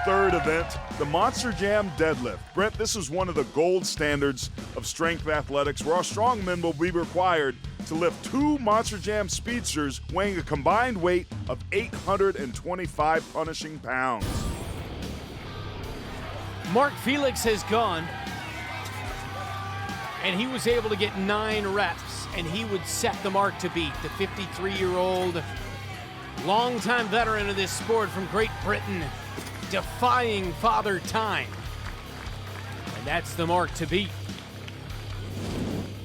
third event, the Monster Jam Deadlift. Brent, this is one of the gold standards of strength athletics where our strongmen will be required to lift 2 Monster Jam speedsters weighing a combined weight of 825 punishing pounds. Mark Felix has gone, and he was able to get 9 reps, and he would set the mark to beat. The 53-year-old, longtime veteran of this sport from Great Britain, defying Father Time. And that's the mark to beat.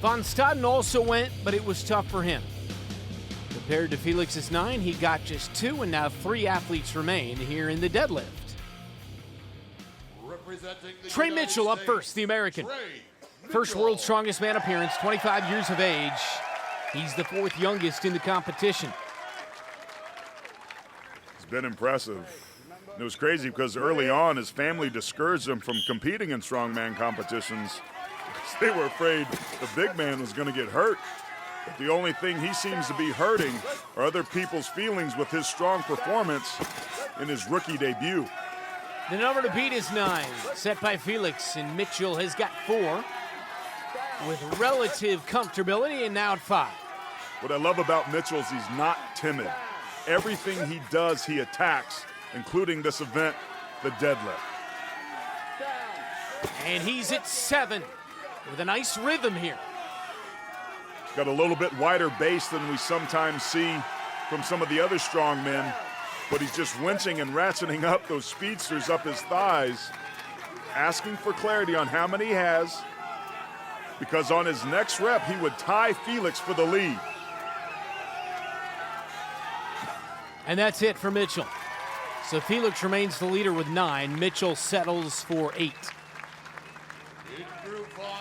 Van Staden also went, but it was tough for him. Compared to Felix's 9, he got just 2, and now 3 athletes remain here in the deadlift. Trey Mitchell up first, the American. First world's strongest man appearance, 25 years of age. He's the 4th youngest in the competition. It's been impressive. It was crazy because early on his family discouraged him from competing in strongman competitions. They were afraid the big man was going to get hurt. But the only thing he seems to be hurting are other people's feelings with his strong performance in his rookie debut. The number to beat is 9, set by Felix, and Mitchell has got 4 with relative comfortability, and now at 5. What I love about Mitchell is he's not timid. Everything he does, he attacks, including this event, the deadlift. And he's at 7 with a nice rhythm here. Got a little bit wider base than we sometimes see from some of the other strong men, but he's just winching and ratcheting up those speedsters up his thighs, asking for clarity on how many he has, because on his next rep, he would tie Felix for the lead. And that's it for Mitchell. So Felix remains the leader with 9. Mitchell settles for 8.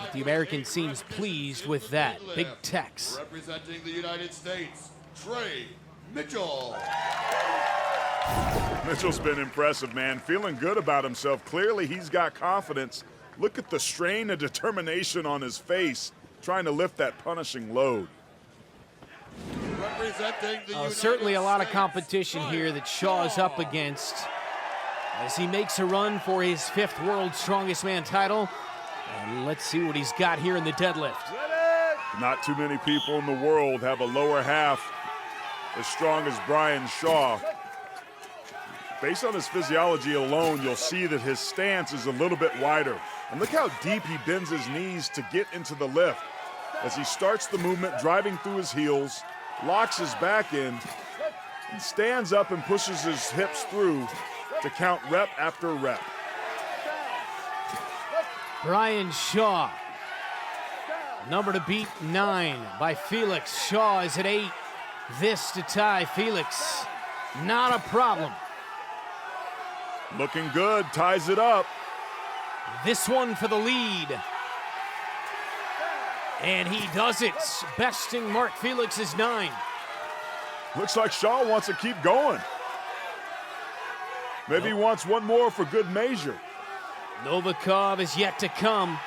But the American seems pleased with that. Big Tex. Representing the United States, Trey Mitchell. Mitchell's been impressive, man. Feeling good about himself. Clearly, he's got confidence. Look at the strain and determination on his face, trying to lift that punishing load. Certainly a lot of competition here that Shaw is up against as he makes a run for his 5th World's Strongest Man title. And let's see what he's got here in the deadlift. Not too many people in the world have a lower half as strong as Brian Shaw. Based on his physiology alone, you'll see that his stance is a little bit wider. And look how deep he bends his knees to get into the lift. As he starts the movement, driving through his heels, locks his back in, and stands up and pushes his hips through to count rep after rep. Brian Shaw, number to beat 9 by Felix. Shaw is at 8. This to tie Felix. Not a problem. Looking good, ties it up. This one for the lead. And he does it, besting Mark Felix's 9. Looks like Shaw wants to keep going. Maybe he wants one more for good measure. Novakov is yet to come.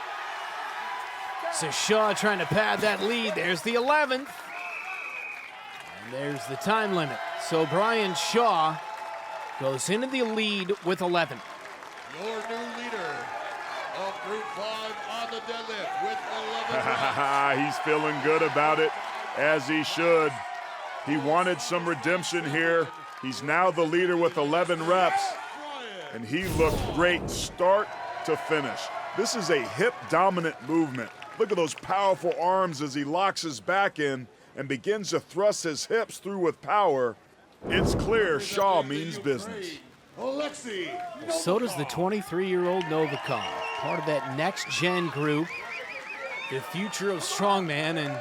So Shaw trying to pad that lead. There's the 11th. And there's the time limit. So Brian Shaw goes into the lead with 11. Your new leader of Group 5 on the deadlift with 11 reps. He's feeling good about it, as he should. He wanted some redemption here. He's now the leader with 11 reps, and he looked great start to finish. This is a hip-dominant movement. Look at those powerful arms as he locks his back in and begins to thrust his hips through with power. It's clear Shaw means business. So does the 23-year-old Novakov, part of that next-gen group, the future of strongman. And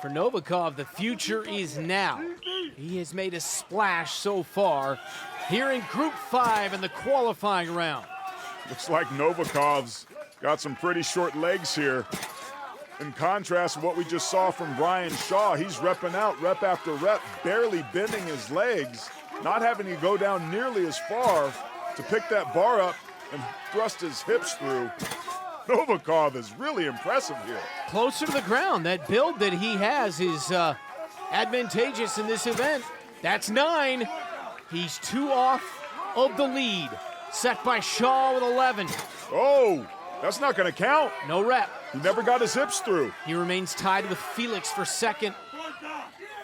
for Novakov, the future is now. He has made a splash so far here in Group 5 in the qualifying round. Looks like Novakov's got some pretty short legs here. In contrast to what we just saw from Brian Shaw, he's repping out rep after rep, barely bending his legs, not having to go down nearly as far to pick that bar up and thrust his hips through. Novakov is really impressive here. Closer to the ground. That build that he has is advantageous in this event. That's 9. He's 2 off of the lead. Set by Shaw with 11. Oh, that's not going to count. No rep. He never got his hips through. He remains tied with Felix for second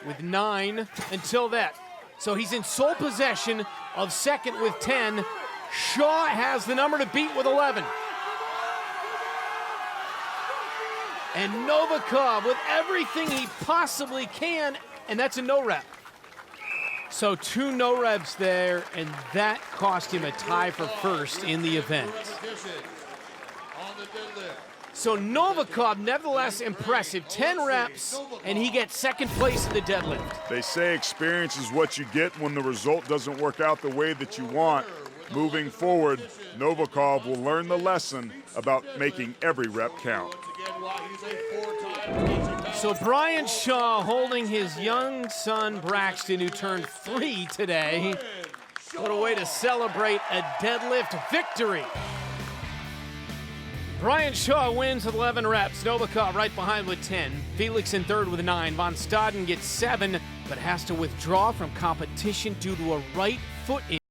with 9 until that. So he's in sole possession of second with 10. Shaw has the number to beat with 11. And Novakov with everything he possibly can, and that's a no rep. So 2 no reps there, and that cost him a tie for first in the event. So Novakov, nevertheless impressive, 10 reps, and he gets second place in the deadlift. They say experience is what you get when the result doesn't work out the way that you want. Moving forward, Novakov will learn the lesson about making every rep count. So Brian Shaw holding his young son Braxton, who turned 3 today. What a way to celebrate a deadlift victory. Brian Shaw wins with 11 reps. Novakov right behind with 10. Felix in third with 9. Von Staden gets 7, but has to withdraw from competition due to a right foot injury.